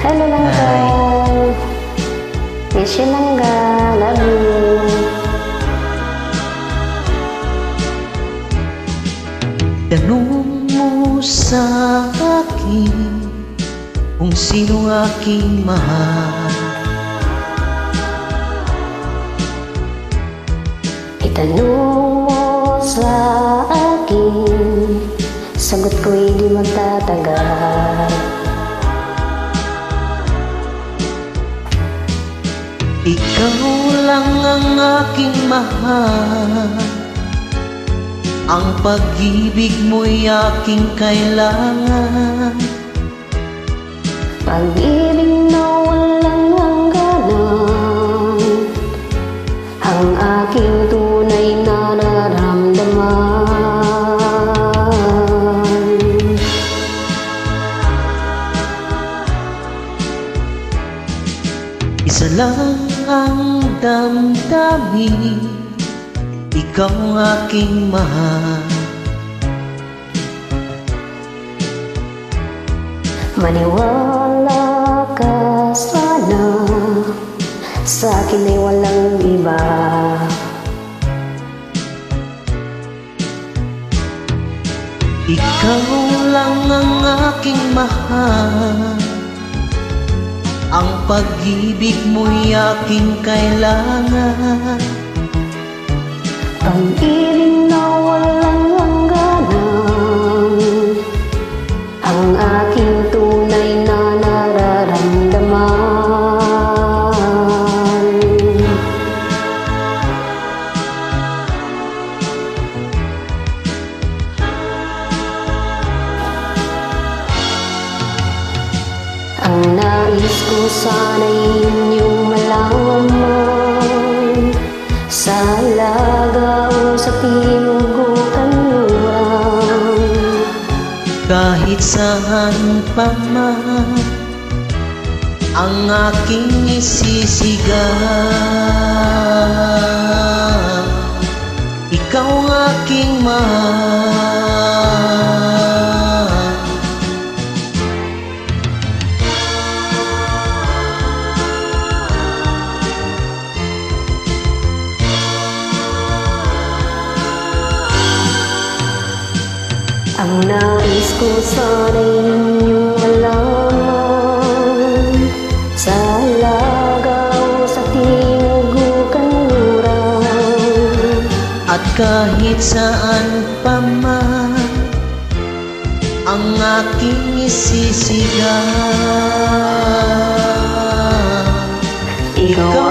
Hello Langga. Miss you Langga. Love you. Tanong mo sa akin kung sino aking mahal. Itanong mo sa akin, sagot ko'y di magtatagal. Ikaw lang ang aking mahal, ang pag-ibig mo'y aking kailangan. Pag-ibig na walang hangganan, ang aking tunay na nararamdaman. Isa lang ang damdamin, ikaw ang aking mahal. Maniwala ka sana, sa akin ay walang iba. Ikaw lang ang aking mahal, ang pag-ibig mo'y aking kailangan. Pag-ibig na walang hangganan, ang aking tunay na nararamdaman. Ang nais ko sana'y inyong malaman, sa alaga o sa timog o kanluran, Kahit saan pa man ang aking isisigaw, ikaw ang aking mahal. ang nais ko sana'y inyong malaman, sa alaga o sa timog o kanluran, At kahit saan pa man ang aking isisigaw, ikaw